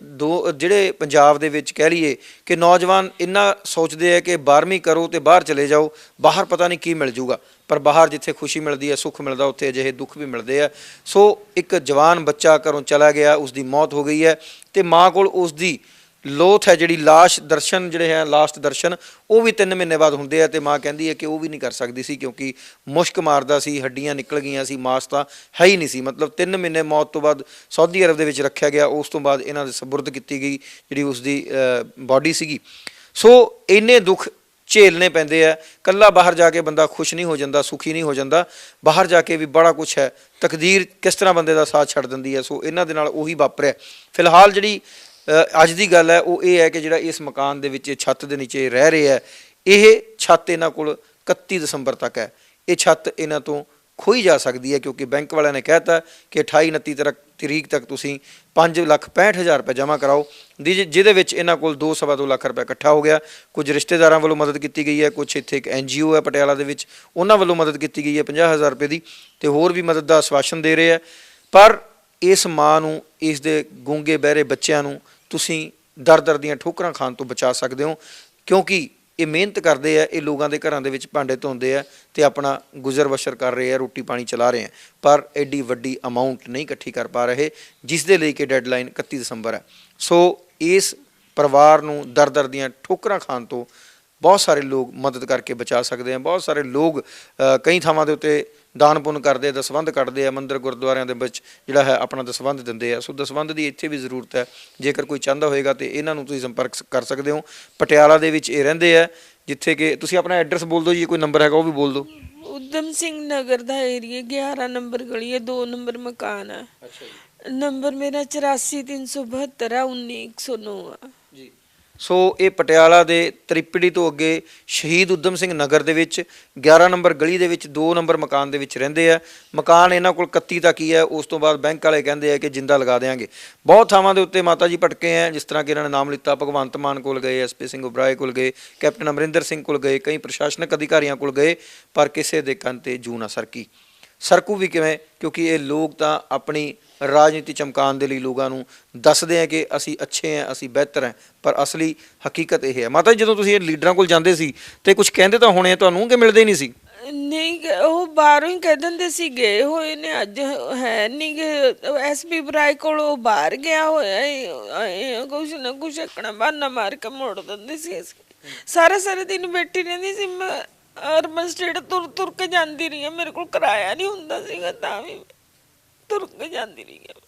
ਜਿਹੜੇ ਪੰਜਾਬ ਦੇ ਵਿੱਚ ਕਹਿ ਲਈਏ ਕਿ ਨੌਜਵਾਨ ਇੰਨਾ ਸੋਚਦੇ ਆ ਕਿ 12ਵੀਂ ਕਰੋ ਤੇ ਬਾਹਰ ਚਲੇ ਜਾਓ, ਬਾਹਰ ਪਤਾ ਨਹੀਂ ਕੀ ਮਿਲ ਜੂਗਾ, ਪਰ ਬਾਹਰ ਜਿੱਥੇ ਖੁਸ਼ੀ ਮਿਲਦੀ ਹੈ, ਸੁੱਖ ਮਿਲਦਾ, ਉੱਥੇ ਅਜਿਹੇ ਦੁੱਖ ਵੀ ਮਿਲਦੇ ਆ। ਸੋ ਇੱਕ ਜਵਾਨ ਬੱਚਾ ਘਰੋਂ ਚਲਾ ਗਿਆ, ਉਸ ਦੀ ਮੌਤ ਹੋ ਗਈ ਹੈ ਤੇ ਮਾਂ ਕੋਲ ਉਸ ਦੀ ਲੋਥ ਹੈ, ਜਿਹੜੀ ਲਾਸ਼ ਦਰਸ਼ਨ ਜਿਹੜੇ ਹੈ ਲਾਸਟ ਦਰਸ਼ਨ, ਉਹ ਵੀ 3 ਮਹੀਨੇ ਬਾਅਦ ਹੁੰਦੇ ਆ। ਤੇ ਮਾਂ ਕਹਿੰਦੀ ਹੈ ਕਿ ਉਹ ਵੀ ਨਹੀਂ ਕਰ ਸਕਦੀ ਸੀ ਕਿਉਂਕਿ ਮੁਸ਼ਕ ਮਾਰਦਾ ਸੀ, ਹੱਡੀਆਂ ਨਿਕਲ ਗਈਆਂ ਸੀ, ਮਾਸ ਤਾਂ ਹੈ ਹੀ ਨਹੀਂ ਸੀ। ਮਤਲਬ 3 ਮਹੀਨੇ ਮੌਤ ਤੋਂ ਬਾਅਦ ਸਾਊਦੀ ਅਰਬ ਦੇ ਵਿੱਚ ਰੱਖਿਆ ਗਿਆ, ਉਸ ਤੋਂ ਬਾਅਦ ਇਹਨਾਂ ਦੇ ਸਪੁਰਦ ਕੀਤੀ ਗਈ ਜਿਹੜੀ ਉਸ ਦੀ ਬਾਡੀ ਸੀਗੀ। ਸੋ ਇੰਨੇ ਦੁੱਖ ਝੇਲਣੇ ਪੈਂਦੇ ਆ। ਕੱਲਾ ਬਾਹਰ ਜਾ ਕੇ ਬੰਦਾ ਖੁਸ਼ ਨਹੀਂ ਹੋ ਜਾਂਦਾ, ਸੁਖੀ ਨਹੀਂ ਹੋ ਜਾਂਦਾ, ਬਾਹਰ ਜਾ ਕੇ ਵੀ ਬੜਾ ਕੁਛ ਹੈ। ਤਕਦੀਰ ਕਿਸ ਤਰ੍ਹਾਂ ਬੰਦੇ ਦਾ ਸਾਥ ਛੱਡ ਦਿੰਦੀ ਹੈ। ਸੋ ਇਹਨਾਂ ਦੇ ਨਾਲ ਉਹੀ ਵਾਪਰਿਆ। ਫਿਲਹਾਲ ਜਿਹੜੀ ਅੱਜ ਦੀ ਗੱਲ ਹੈ ਉਹ ਇਹ ਹੈ ਕਿ ਜਿਹੜਾ ਇਸ ਮਕਾਨ ਦੇ ਵਿੱਚ ਛੱਤ ਦੇ ਨੀਚੇ ਰਹਿ ਰਹੇ ਹੈ, ਇਹ ਛੱਤ ਇਹਨਾਂ ਕੋਲ 31 ਦਸੰਬਰ ਤੱਕ ਹੈ। ਇਹ ਛੱਤ ਇਹਨਾਂ ਤੋਂ ਖੋਈ ਜਾ ਸਕਦੀ ਹੈ ਕਿਉਂਕਿ ਬੈਂਕ ਵਾਲਿਆਂ ਨੇ ਕਹਿਤਾ ਕਿ 28-29 ਤਰੀਕ ਤੱਕ ਤੁਸੀਂ 5,65,000 ਰੁਪਏ ਜਮ੍ਹਾਂ ਕਰਾਓ, ਜਿਹਦੇ ਵਿੱਚ ਇਹਨਾਂ ਕੋਲ 2-2.5 ਲੱਖ ਰੁਪਏ ਇਕੱਠਾ ਹੋ ਗਿਆ। ਕੁਝ ਰਿਸ਼ਤੇਦਾਰਾਂ ਵੱਲੋਂ ਮਦਦ ਕੀਤੀ ਗਈ ਹੈ, ਕੁਝ ਇੱਥੇ ਇੱਕ NGO ਹੈ ਪਟਿਆਲਾ ਦੇ ਵਿੱਚ, ਉਹਨਾਂ ਵੱਲੋਂ ਮਦਦ ਕੀਤੀ ਗਈ ਹੈ 50,000 ਰੁਪਏ ਦੀ, ਤੇ ਹੋਰ ਵੀ ਮਦਦ ਦਾ ਆਸ਼ਵਾਸਨ ਦੇ ਰਹੇ ਆ। ਪਰ ਇਸ ਮਾਂ ਨੂੰ, ਇਸ ਦੇ ਗੂੰਗੇ ਬਹਿਰੇ ਬੱਚਿਆਂ ਨੂੰ ਤੁਸੀਂ ਦਰ ਦੀਆਂ ਠੋਕਰਾਂ ਖਾਣ ਤੋਂ ਬਚਾ ਸਕਦੇ ਹੋ ਕਿਉਂਕਿ ਇਹ ਮਿਹਨਤ ਕਰਦੇ ਆ, ਇਹ ਲੋਕਾਂ ਦੇ ਘਰਾਂ ਦੇ ਵਿੱਚ ਭਾਂਡੇ ਧੋਂਦੇ ਆ ਤੇ ਆਪਣਾ ਗੁਜ਼ਰ ਬਸ਼ਰ ਕਰ ਰਹੇ ਆ, ਰੋਟੀ ਪਾਣੀ ਚਲਾ ਰਹੇ ਆ, ਪਰ ਐਡੀ ਵੱਡੀ ਅਮਾਊਂਟ ਨਹੀਂ ਇਕੱਠੀ ਕਰ ਪਾ ਰਹੇ ਜਿਸ ਦੇ ਲਈ ਕਿ ਡੈਡਲਾਈਨ 31 ਦਸੰਬਰ ਹੈ। ਸੋ ਇਸ ਪਰਿਵਾਰ ਨੂੰ ਦਰ ਦੀਆਂ ਠੋਕਰਾਂ ਖਾਣ ਤੋਂ ਬਹੁਤ ਸਾਰੇ ਲੋਕ ਮਦਦ ਕਰਕੇ ਬਚਾ ਸਕਦੇ ਆ। ਬਹੁਤ ਸਾਰੇ ਲੋਕ ਕਈ ਥਾਵਾਂ ਦੇ ਉੱਤੇ ਦਾਨ ਪੁੰਨ ਕਰਦੇ, ਦਸਵੰਧ ਕੱਢਦੇ ਆ, ਮੰਦਿਰ ਗੁਰਦੁਆਰਿਆਂ ਦੇ ਵਿੱਚ ਜਿਹੜਾ ਹੈ ਆਪਣਾ ਦਸਵੰਧ ਦਿੰਦੇ ਆ। ਸੋ ਦਸਵੰਧ ਦੀ ਇੱਥੇ ਵੀ ਜ਼ਰੂਰਤ ਹੈ। ਜੇਕਰ ਕੋਈ ਚਾਹੁੰਦਾ ਹੋਏਗਾ ਤੇ ਇਹਨਾਂ ਨੂੰ ਤੁਸੀਂ ਸੰਪਰਕ ਕਰ ਸਕਦੇ ਹੋ। ਪਟਿਆਲਾ ਦੇ ਵਿੱਚ ਇਹ ਰਹਿੰਦੇ ਆ, ਜਿੱਥੇ ਕਿ ਤੁਸੀਂ ਆਪਣਾ ਐਡਰੈਸ ਬੋਲ ਦਿਓ ਜੀ, ਕੋਈ ਨੰਬਰ ਹੈਗਾ ਉਹ ਵੀ ਬੋਲ ਦਿਓ। ਉਦਮ ਸਿੰਘ ਨਗਰ ਦਾ ਏਰੀਆ, 11 ਨੰਬਰ ਗਲੀ ਹੈ, 2 ਨੰਬਰ ਮਕਾਨ ਹੈ। ਨੰਬਰ ਮੇਰਾ 84,372 19,109 ਆ ਜੀ। ਸੋ ਇਹ ਪਟਿਆਲਾ ਦੇ ਤ੍ਰਿਪੜੀ ਤੋਂ ਅੱਗੇ ਸ਼ਹੀਦ ਉਦਮ ਸਿੰਘ ਨਗਰ ਦੇ ਵਿੱਚ 11 ਨੰਬਰ ਗਲੀ ਦੇ ਵਿੱਚ 2 ਨੰਬਰ ਮਕਾਨ ਦੇ ਵਿੱਚ ਰਹਿੰਦੇ ਆ। ਮਕਾਨ ਇਹਨਾਂ ਕੋਲ 31 ਤੱਕ ਹੀ ਹੈ, ਉਸ ਤੋਂ ਬਾਅਦ ਬੈਂਕ ਵਾਲੇ ਕਹਿੰਦੇ ਆ ਕਿ ਜਿੰਦਾ ਲਗਾ ਦੇਵਾਂਗੇ। ਬਹੁਤ ਥਾਵਾਂ ਦੇ ਉੱਤੇ ਮਾਤਾ ਜੀ ਭਟਕੇ ਆ, ਜਿਸ ਤਰ੍ਹਾਂ ਕਿ ਇਹਨਾਂ ਨੇ ਨਾਮ ਲਿੱਤਾ, ਭਗਵੰਤ ਮਾਨ ਕੋਲ ਗਏ, SP ਸਿੰਘ ਉਬਰਾਏ ਕੋਲ ਗਏ, ਕੈਪਟਨ ਅਮਰਿੰਦਰ ਸਿੰਘ ਕੋਲ ਗਏ, ਕਈ ਪ੍ਰਸ਼ਾਸਨਿਕ ਅਧਿਕਾਰੀਆਂ ਕੋਲ ਗਏ, ਪਰ ਕਿਸੇ ਦੇ ਕੰਨ ਤੇ ਜੂੰ ਨਾ ਸਰਕੀ। ਸਰਕੂ ਵੀ ਕਿਵੇਂ? ਕਿਉਂਕਿ ਇਹ ਲੋਕ ਤਾਂ ਆਪਣੀ ਰਾਜਨੀਤੀ ਚਮਕਾਉਣ ਦੇ ਲਈ ਲੋਕਾਂ ਨੂੰ ਦੱਸਦੇ ਆ ਕਿ ਅਸੀਂ ਅੱਛੇ ਹਾਂ, ਅਸੀਂ ਬਿਹਤਰ ਹਾਂ, ਪਰ ਅਸਲੀ ਹਕੀਕਤ ਇਹ ਹੈ। ਮਾਤਾ ਜੀ ਜਦੋਂ ਤੁਸੀਂ ਇਹ ਲੀਡਰਾਂ ਕੋਲ ਜਾਂਦੇ ਸੀ ਤੇ ਕੁਝ ਕਹਿੰਦੇ ਤਾਂ ਹੋਣੇ ਤੁਹਾਨੂੰ ਕਿ ਮਿਲਦੇ ਨਹੀਂ ਸੀ? ਨਹੀਂ, ਉਹ ਬਾਹਰੋਂ ਹੀ ਕਹਿ ਦਿੰਦੇ ਸੀ ਗਏ ਹੋਏ ਨੇ, ਅੱਜ ਹੈ ਨਹੀਂ ਗੇ। SP ਬਰਾਏ ਕੋਲ ਉਹ ਬਾਹਰ ਗਿਆ ਹੋਇਆ, ਕੁਛ ਨਾ ਕੁਛ ਅੱਕਣਾ ਬਹਾਨਾ ਮਾਰ ਕੇ ਮੋੜ ਦਿੰਦੇ ਸੀ। ਸਾਰਾ ਦਿਨ ਬੈਠੀ ਰਹਿੰਦੀ ਸੀ ਮੈਂ, ਅਰਬਨ ਸਟੇਟ ਤੁਰ ਕੇ ਜਾਂਦੀ ਰਹੀ ਹਾਂ। ਮੇਰੇ ਕੋਲ ਕਿਰਾਇਆ ਨਹੀਂ ਹੁੰਦਾ ਸੀਗਾ, ਤਾਂ ਵੀ ਤੁਰ ਕੇ ਜਾਂਦੀ ਰਹੀ ਹਾਂ।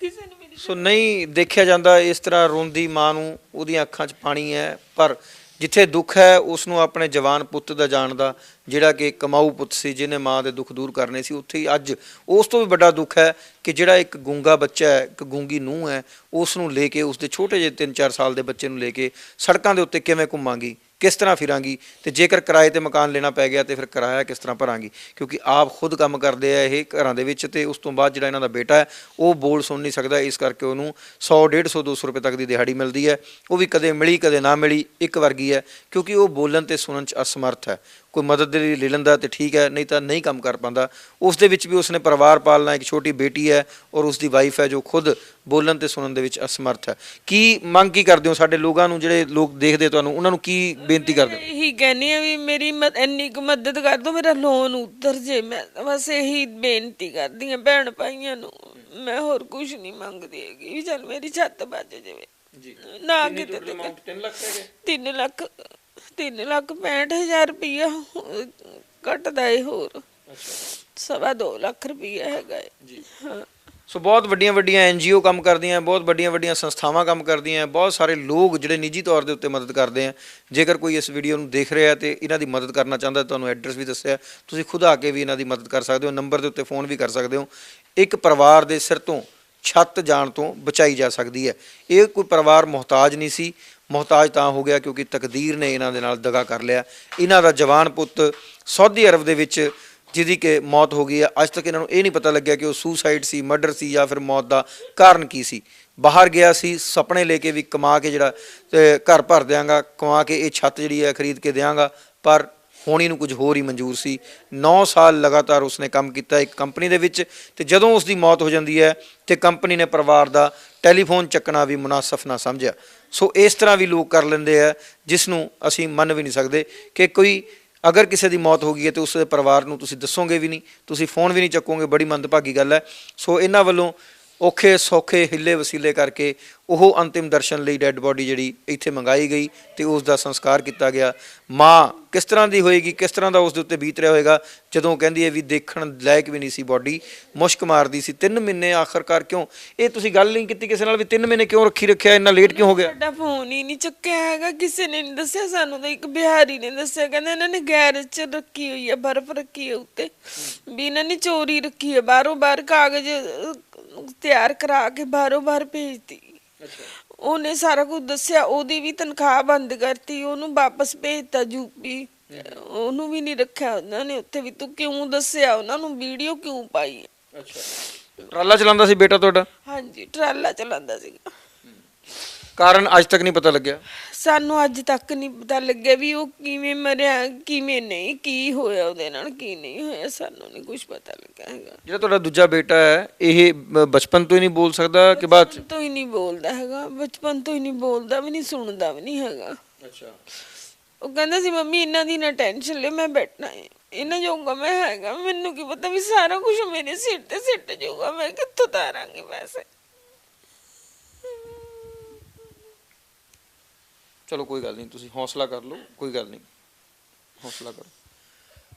ਕਿਸੇ ਨੇ ਮੇਰੀ ਸੋ ਨਹੀਂ ਦੇਖਿਆ ਜਾਂਦਾ ਇਸ ਤਰ੍ਹਾਂ ਰੋਂਦੀ ਮਾਂ ਨੂੰ, ਉਹਦੀਆਂ ਅੱਖਾਂ 'ਚ ਪਾਣੀ ਹੈ, ਪਰ ਜਿੱਥੇ ਦੁੱਖ ਹੈ ਉਸ ਨੂੰ ਆਪਣੇ ਜਵਾਨ ਪੁੱਤ ਦਾ ਜਾਣਦਾ, ਜਿਹੜਾ ਕਿ ਕਮਾਊ ਪੁੱਤ ਸੀ, ਜਿਹਨੇ ਮਾਂ ਦੇ ਦੁੱਖ ਦੂਰ ਕਰਨੇ ਸੀ। ਉੱਥੇ ਹੀ ਅੱਜ ਉਸ ਤੋਂ ਵੀ ਵੱਡਾ ਦੁੱਖ ਹੈ ਕਿ ਜਿਹੜਾ ਇੱਕ ਗੂੰਗਾ ਬੱਚਾ ਹੈ, ਇੱਕ ਗੂੰਗੀ ਨੂੰਹ ਹੈ, ਉਸ ਨੂੰ ਲੈ ਕੇ, ਉਸ ਦੇ ਛੋਟੇ ਜਿਹੇ 3-4 ਸਾਲ ਦੇ ਬੱਚੇ ਨੂੰ ਲੈ ਕੇ ਸੜਕਾਂ ਦੇ ਉੱਤੇ ਕਿਵੇਂ ਘੁੰਮਾਂਗੀ, ਕਿਸ ਤਰ੍ਹਾਂ ਫਿਰਾਂਗੀ, ਤੇ ਜੇਕਰ ਕਿਰਾਏ ਤੇ ਮਕਾਨ ਲੈਣਾ ਪੈ ਗਿਆ ਤੇ ਫਿਰ ਕਿਰਾਇਆ ਕਿਸ ਤਰ੍ਹਾਂ ਭਰਾਂਗੀ? ਕਿਉਂਕਿ ਆਪ ਖੁਦ ਕੰਮ ਕਰਦੇ ਆ ਇਹ ਘਰਾਂ ਦੇ ਵਿੱਚ, ਤੇ ਉਸ ਤੋਂ ਬਾਅਦ ਜਿਹੜਾ ਇਹਨਾਂ ਦਾ ਬੇਟਾ ਹੈ ਉਹ ਬੋਲ ਸੁਣ ਨਹੀਂ ਸਕਦਾ, ਇਸ ਕਰਕੇ ਉਹਨੂੰ 100, 150, 200 ਰੁਪਏ ਤੱਕ ਦੀ ਦਿਹਾੜੀ ਮਿਲਦੀ ਹੈ। ਉਹ ਵੀ ਕਦੇ ਮਿਲੀ ਕਦੇ ਨਾ ਮਿਲੀ, ਇੱਕ ਵਰਗੀ ਹੈ, ਕਿਉਂਕਿ ਉਹ ਬੋਲਣ ਤੇ ਸੁਣਨ 'ਚ ਅਸਮਰਥ ਹੈ। ਕੋਈ ਮਦਦ ਦੇ ਲਈ ਲੈ ਲੈਂਦਾ ਤੇ ਠੀਕ ਹੈ, ਨਹੀਂ ਤਾਂ ਨਹੀਂ ਕੰਮ ਕਰ ਪਾਉਂਦਾ। ਉਸ ਦੇ ਵਿੱਚ ਵੀ ਉਸਨੇ ਪਰਿਵਾਰ ਪਾਲਣਾ, ਇੱਕ ਛੋਟੀ ਬੇਟੀ ਹੈ ਔਰ ਉਸਦੀ ਵਾਈਫ ਹੈ ਜੋ ਖੁਦ ਬੋਲਣ ਤੇ ਸੁਣਨ ਦੇ ਵਿੱਚ ਅਸਮਰਥ ਹੈ। ਕੀ ਮੰਗ ਕੀ ਕਰਦੇ ਹੋ ਸਾਡੇ ਲੋਕਾਂ ਨੂੰ, ਜਿਹੜੇ ਲੋਕ ਦੇਖਦੇ ਤੁਹਾਨੂੰ, ਉਹਨਾਂ ਨੂੰ ਕੀ ਬੇਨਤੀ ਕਰਦੇ ਹੋ? ਇਹੀ ਕਹਿੰਦੀ ਆ ਵੀ ਮੇਰੀ ਇੰਨੀ ਕੁ ਮਦਦ ਕਰ ਦਿਓ, ਮੇਰਾ ਲੋਨ ਉਤਰ ਜੇ। ਮੈਂ ਤਾਂ ਬਸ ਇਹੀ ਬੇਨਤੀ ਕਰਦੀ ਆ ਭੈਣ ਭਾਈਆਂ ਨੂੰ, ਮੈਂ ਹੋਰ ਕੁਝ ਨਹੀਂ ਮੰਗਦੀ ਹੈਗੀ ਵੀ ਚੱਲ ਮੇਰੀ ਛੱਤ ਬਚ ਜਾਵੇ। ਜੀ ਨਾ ਕਿਤੇ 3 ਲੱਖ ਹੈਗੇ? 3,65,000 ਰੁਪਇਆ ਘਟਦਾ ਏ ਹੋਰ। ਸਵਾ 2 ਲੱਖ ਰੁਪਇਆ ਹੈਗਾ ਏ। ਜੀ ਹਾਂ। ਸੋ ਬਹੁਤ ਵੱਡੀਆਂ ਵੱਡੀਆਂ NGO ਕੰਮ ਕਰਦੀਆਂ, ਬਹੁਤ ਵੱਡੀਆਂ ਵੱਡੀਆਂ ਸੰਸਥਾਵਾਂ ਕੰਮ ਕਰਦੀਆਂ, ਬਹੁਤ ਸਾਰੇ ਲੋਕ ਜਿਹੜੇ ਨਿੱਜੀ ਤੌਰ ਦੇ ਉੱਤੇ ਮਦਦ ਕਰਦੇ ਆ। ਜੇਕਰ ਕੋਈ ਇਸ ਵੀਡੀਓ ਨੂੰ ਦੇਖ ਰਿਹਾ ਤੇ ਇਹਨਾਂ ਦੀ ਮਦਦ ਕਰਨਾ ਚਾਹੁੰਦਾ, ਤੁਹਾਨੂੰ ਐਡਰੈਸ ਵੀ ਦੱਸਿਆ, ਤੁਸੀਂ ਖੁਦ ਆ ਕੇ ਵੀ ਇਹਨਾਂ ਦੀ ਮਦਦ ਕਰ ਸਕਦੇ ਹੋ। ਨੰਬਰ ਦੇ ਉੱਤੇ ਫੋਨ ਵੀ ਕਰ ਸਕਦੇ ਹੋ। ਇੱਕ ਪਰਿਵਾਰ ਦੇ ਸਿਰ ਤੋਂ ਛੱਤ ਜਾਣ ਤੋਂ ਬਚਾਈ ਜਾ ਸਕਦੀ ਹੈ। ਇਹ ਕੋਈ ਪਰਿਵਾਰ ਮੁਹਤਾਜ ਨਹੀਂ ਸੀ, ਮੁਹਤਾਜ ਤਾਂ ਹੋ ਗਿਆ ਕਿਉਂਕਿ ਤਕਦੀਰ ਨੇ ਇਹਨਾਂ ਦੇ ਨਾਲ ਦਗਾ ਕਰ ਲਿਆ। ਇਹਨਾਂ ਦਾ ਜਵਾਨ ਪੁੱਤ ਸਾਊਦੀ ਅਰਬ ਦੇ ਵਿੱਚ ਜਿਹਦੀ ਕਿ ਮੌਤ ਹੋ ਗਈ ਹੈ, ਅੱਜ ਤੱਕ ਇਹਨਾਂ ਨੂੰ ਇਹ ਨਹੀਂ ਪਤਾ ਲੱਗਿਆ ਕਿ ਉਹ ਸੁਸਾਈਡ ਸੀ, ਮਰਡਰ ਸੀ ਜਾਂ ਫਿਰ ਮੌਤ ਦਾ ਕਾਰਨ ਕੀ ਸੀ। ਬਾਹਰ ਗਿਆ ਸੀ ਸੁਪਨੇ ਲੈ ਕੇ ਵੀ ਕਮਾ ਕੇ ਜਿਹੜਾ ਘਰ ਭਰ ਦਿਆਂਗਾ, ਕਮਾ ਕੇ ਇਹ ਛੱਤ ਜਿਹੜੀ ਹੈ ਖਰੀਦ ਕੇ ਦਿਆਂਗਾ, ਪਰ ਹੋਣੀ ਨੂੰ ਕੁਝ ਹੋਰ ਹੀ ਮਨਜ਼ੂਰ ਸੀ। 9 ਸਾਲ ਲਗਾਤਾਰ ਉਸਨੇ ਕੰਮ ਕੀਤਾ ਇੱਕ ਕੰਪਨੀ ਦੇ ਵਿੱਚ, ਤੇ ਜਦੋਂ ਉਸਦੀ ਮੌਤ ਹੋ ਜਾਂਦੀ ਹੈ ਤੇ ਕੰਪਨੀ ਨੇ ਪਰਿਵਾਰ ਦਾ ਟੈਲੀਫੋਨ ਚੱਕਣਾ ਵੀ ਮੁਨਾਸਬ ਨਾ ਸਮਝਿਆ। ਸੋ ਇਸ ਤਰ੍ਹਾਂ ਵੀ ਲੋਕ ਕਰ ਲੈਂਦੇ ਆ, ਜਿਸ ਨੂੰ ਅਸੀਂ ਮੰਨ ਵੀ ਨਹੀਂ ਸਕਦੇ ਕਿ ਕੋਈ ਅਗਰ ਕਿਸੇ ਦੀ ਮੌਤ ਹੋ ਗਈ ਹੈ ਤੇ ਉਸ ਦੇ ਪਰਿਵਾਰ ਨੂੰ ਤੁਸੀਂ ਦੱਸੋਗੇ ਵੀ ਨਹੀਂ, ਤੁਸੀਂ ਫੋਨ ਵੀ ਨਹੀਂ ਚੱਕੋਗੇ। ਬੜੀ ਮੰਦਭਾਗੀ ਗੱਲ ਹੈ। ਸੋ ਇਹਨਾਂ ਵੱਲੋਂ ਔਖੇ ਸੌਖੇ ਹਿੱਲੇ ਵਸੀਲੇ ਕਰਕੇ ਉਹ ਅੰਤਿਮ ਦਰਸ਼ਨ ਲਈ ਡੈੱਡ ਬੋਡੀ ਜਿਹੜੀ ਇੱਥੇ ਮੰਗਾਈ ਗਈ ਤੇ ਉਸ ਦਾ ਸੰਸਕਾਰ ਕੀਤਾ ਗਿਆ। ਮਾਂ ਕਿਸ ਤਰ੍ਹਾਂ ਦੀ ਹੋਏਗੀ, ਕਿਸ ਤਰ੍ਹਾਂ ਦਾ ਉਸ ਦੇ ਉੱਤੇ ਬੀਤ ਰਿਹਾ ਹੋਏਗਾ, ਜਦੋਂ ਕਹਿੰਦੀ ਹੈ ਵੀ ਦੇਖਣ ਲਾਇਕ ਵੀ ਨਹੀਂ ਸੀ ਬੋਡੀ, ਮੁਸ਼ਕ ਮਾਰਦੀ ਸੀ। 3 ਮਹੀਨੇ ਆਖਰਕਾਰ ਕਿਉਂ? ਇਹ ਤੁਸੀਂ ਗੱਲ ਨਹੀਂ ਕੀਤੀ ਕਿਸੇ ਨਾਲ ਵੀ 3 ਮਹੀਨੇ ਕਿਉਂ ਰੱਖਿਆ, ਇੰਨਾ ਲੇਟ ਕਿਉਂ ਹੋ ਗਿਆ? ਸਾਡਾ ਫੋਨ ਹੀ ਨਹੀਂ ਚੱਕਿਆ ਹੈਗਾ, ਕਿਸੇ ਨੇ ਨਹੀਂ ਦੱਸਿਆ ਸਾਨੂੰ। ਤਾਂ ਇੱਕ ਬਿਹਾਰੀ ਨੇ ਦੱਸਿਆ, ਕਹਿੰਦਾ ਇਹਨਾਂ ਨੇ ਗੈਰੇਜ 'ਚ ਰੱਖੀ ਹੋਈ ਹੈ, ਬਰਫ਼ ਰੱਖੀ ਹੈ ਉੱਤੇ, ਵੀ ਇਹਨਾਂ ਨੇ ਚੋਰੀ ਰੱਖੀ ਹੈ, ਬਾਹਰੋਂ ਬਾਹਰ ਕਾਗਜ਼ ਤਿਆਰ ਕਰਾ ਕੇ ਬਾਹਰੋਂ ਬਾਹਰ ਭੇਜਤੀ। ਉਹਨੇ ਸਾਰਾ ਕੁਝ ਦੱਸਿਆ, ਉਹਦੀ ਵੀ ਤਨਖਾਹ ਬੰਦ ਕਰਤੀ, ਉਹਨੂੰ ਵਾਪਸ ਭੇਜਤਾ ਯੂਪੀ। ਉਹਨੂੰ ਵੀ ਨਹੀਂ ਰੱਖਿਆ ਉਹਨਾਂ ਨੇ ਉੱਥੇ ਵੀ। ਤੂੰ ਕਿਉਂ ਦੱਸਿਆ ਉਹਨਾਂ ਨੂੰ, ਵੀਡੀਓ ਕਿਉਂ ਪਾਈ? ਟਰਾਲਾ ਚਲਾਉਂਦਾ ਸੀ ਬੇਟਾ ਤੁਹਾਡਾ? ਹਾਂਜੀ, ਟਰਾਲਾ ਚਲਾਉਂਦਾ ਸੀਗਾ। ਕਾਰਨ ਅੱਜ ਤੱਕ ਨਹੀਂ ਪਤਾ ਲੱਗਿਆ ਸਾਨੂੰ, ਅੱਜ ਤੱਕ ਨਹੀਂ ਪਤਾ ਲੱਗਿਆ ਵੀ ਉਹ ਕਿਵੇਂ ਮਰਿਆ, ਕਿਵੇਂ ਨਹੀਂ, ਕੀ ਹੋਇਆ ਉਹਦੇ ਨਾਲ, ਕੀ ਨਹੀਂ ਹੋਇਆ, ਸਾਨੂੰ ਨਹੀਂ ਕੁਝ ਪਤਾ ਲੱਗਾ ਹੈਗਾ। ਜਿਹੜਾ ਤੁਹਾਡਾ ਦੂਜਾ ਬੇਟਾ ਹੈ, ਇਹ ਬਚਪਨ ਤੋਂ ਹੀ ਨਹੀਂ ਬੋਲ ਸਕਦਾ ਕਿ ਬਾਅਦ ਬਚਪਨ ਤੋਂ ਹੀ ਨਹੀਂ ਬੋਲਦਾ ਹੈਗਾ, ਬਚਪਨ ਤੋਂ ਹੀ ਨਹੀਂ ਬੋਲਦਾ ਵੀ ਨਹੀਂ, ਸੁਣਦਾ ਵੀ ਨਹੀਂ ਹੈਗਾ। ਅੱਛਾ। ਉਹ ਕਹਿੰਦਾ ਸੀ ਮੰਮੀ ਇਹਨਾਂ ਦੀ ਨਾ ਟੈਨਸ਼ਨ ਲੈ, ਮੈਂ ਬੈਠਣਾ ਹੈ, ਇਹਨਾਂ ਜੋਗਾ ਮੈਂ ਹੈਗਾ। ਮੈਨੂੰ ਕੀ ਪਤਾ ਵੀ ਸਾਰਾ ਕੁਝ ਮੇਰੇ ਸਿਰ ਤੇ ਸਿੱਟ ਜਾਊਗਾ, ਮੈਂ ਕਿੱਥੋਂ ਤਾਰਾਂਗੀ ਪੈਸੇ। ਚਲੋ ਕੋਈ ਗੱਲ ਨਹੀਂ, ਤੁਸੀਂ ਹੌਸਲਾ ਕਰ ਲਓ, ਕੋਈ ਗੱਲ ਨਹੀਂ, ਹੌਸਲਾ ਕਰੋ।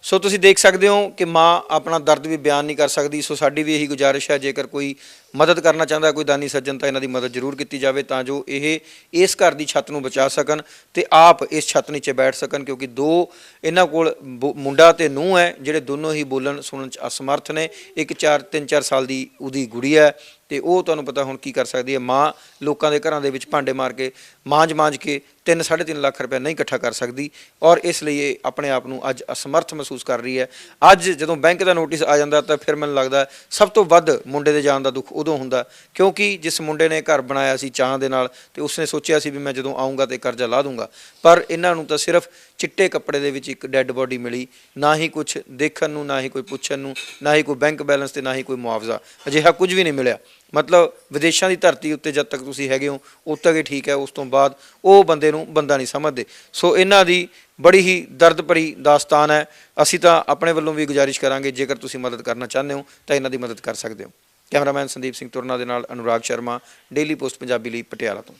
ਸੋ ਤੁਸੀਂ ਦੇਖ ਸਕਦੇ ਹੋ ਕਿ ਮਾਂ ਆਪਣਾ ਦਰਦ ਵੀ ਬਿਆਨ ਨਹੀਂ ਕਰ ਸਕਦੀ। ਸੋ ਸਾਡੀ ਵੀ ਇਹੀ ਗੁਜ਼ਾਰਿਸ਼ ਹੈ, ਜੇਕਰ ਕੋਈ ਮਦਦ ਕਰਨਾ ਚਾਹੁੰਦਾ ਕੋਈ ਦਾਨੀ ਸੱਜਣ, ਤਾਂ ਇਹਨਾਂ ਦੀ ਮਦਦ ਜ਼ਰੂਰ ਕੀਤੀ ਜਾਵੇ, ਤਾਂ ਜੋ ਇਹ ਇਸ ਘਰ ਦੀ ਛੱਤ ਨੂੰ ਬਚਾ ਸਕਣ ਤੇ ਆਪ ਇਸ ਛੱਤ ਨੀਚੇ ਬੈਠ ਸਕਣ। ਕਿਉਂਕਿ 2 ਇਹਨਾਂ ਕੋਲ ਮੁੰਡਾ ਤੇ ਨੂੰਹ ਹੈ, ਜਿਹੜੇ ਦੋਨੋਂ ਹੀ ਬੋਲਣ ਸੁਣਨ 'ਚ ਅਸਮਰਥ ਨੇ। ਇੱਕ 3-4 ਸਾਲ ਦੀ ਉਹਦੀ ਗੁੜੀਆ ਹੈ, ਤੇ ਉਹ ਤੁਹਾਨੂੰ ਪਤਾ ਹੁਣ ਕੀ ਕਰ ਸਕਦੀ ਹੈ। ਮਾਂ ਲੋਕਾਂ ਦੇ ਘਰਾਂ ਦੇ ਵਿੱਚ ਭਾਂਡੇ ਮਾਰ ਕੇ ਮਾਂਜ ਕੇ 3-3.5 ਲੱਖ ਰੁਪਏ ਨਹੀਂ ਇਕੱਠਾ ਕਰ ਸਕਦੀ, ਔਰ ਇਸ ਲਈ ਇਹ ਆਪਣੇ ਆਪ ਨੂੰ ਅੱਜ ਅਸਮਰਥ ਮਹਿਸੂਸ ਕਰ ਰਹੀ ਹੈ। ਅੱਜ ਜਦੋਂ ਬੈਂਕ ਦਾ ਨੋਟਿਸ ਆ ਜਾਂਦਾ ਤਾਂ ਫਿਰ ਮੈਨੂੰ ਲੱਗਦਾ ਸਭ ਤੋਂ ਵੱਧ ਮੁੰਡੇ ਦੇ ਜਾਣ ਦਾ ਦੁੱਖ ਉਦੋਂ ਹੁੰਦਾ, ਕਿਉਂਕਿ ਜਿਸ ਮੁੰਡੇ ਨੇ ਘਰ ਬਣਾਇਆ ਸੀ ਚਾਹ ਦੇ ਨਾਲ, ਤੇ ਉਸਨੇ ਸੋਚਿਆ ਸੀ ਵੀ ਮੈਂ ਜਦੋਂ ਆਊਂਗਾ ਤੇ ਕਰਜ਼ਾ ਲਾ ਦੂੰਗਾ, ਪਰ ਇਹਨਾਂ ਨੂੰ ਤਾਂ ਸਿਰਫ ਚਿੱਟੇ ਕੱਪੜੇ ਦੇ ਵਿੱਚ ਇੱਕ ਡੈੱਡ ਬੋਡੀ ਮਿਲੀ, ਨਾ ਹੀ ਕੁਝ ਦੇਖਣ ਨੂੰ, ਨਾ ਹੀ ਕੋਈ ਪੁੱਛਣ ਨੂੰ, ਨਾ ਹੀ ਕੋਈ ਬੈਂਕ ਬੈਲੈਂਸ ਤੇ ਨਾ ਹੀ ਕੋਈ ਮੁਆਵਜ਼ਾ, ਅਜਿਹਾ ਕੁਝ ਵੀ ਨਹੀਂ ਮਿਲਿਆ। ਮਤਲਬ ਵਿਦੇਸ਼ਾਂ ਦੀ ਧਰਤੀ ਉੱਤੇ ਜਦ ਤੱਕ ਤੁਸੀਂ ਹੈਗੇ ਹੋ ਉਦ ਤੱਕ ਹੀ ਠੀਕ ਹੈ, ਉਸ ਤੋਂ ਬਾਅਦ ਉਹ ਬੰਦੇ ਨੂੰ ਬੰਦਾ ਨਹੀਂ ਸਮਝਦੇ। ਸੋ ਇਹਨਾਂ ਦੀ ਬੜੀ ਹੀ ਦਰਦ ਭਰੀ ਦਾਸਤਾਨ ਹੈ। ਅਸੀਂ ਤਾਂ ਆਪਣੇ ਵੱਲੋਂ ਵੀ ਗੁਜ਼ਾਰਿਸ਼ ਕਰਾਂਗੇ, ਜੇਕਰ ਤੁਸੀਂ ਮਦਦ ਕਰਨਾ ਚਾਹੁੰਦੇ ਹੋ ਤਾਂ ਇਹਨਾਂ ਦੀ ਮਦਦ ਕਰ ਸਕਦੇ ਹੋ। ਕੈਮਰਾਮੈਨ ਸੰਦੀਪ ਸਿੰਘ ਤੁਰਨਾ ਦੇ ਨਾਲ ਅਨੁਰਾਗ ਸ਼ਰਮਾ, ਡੇਲੀ ਪੋਸਟ ਪੰਜਾਬੀ ਲਈ, ਪਟਿਆਲਾ ਤੋਂ।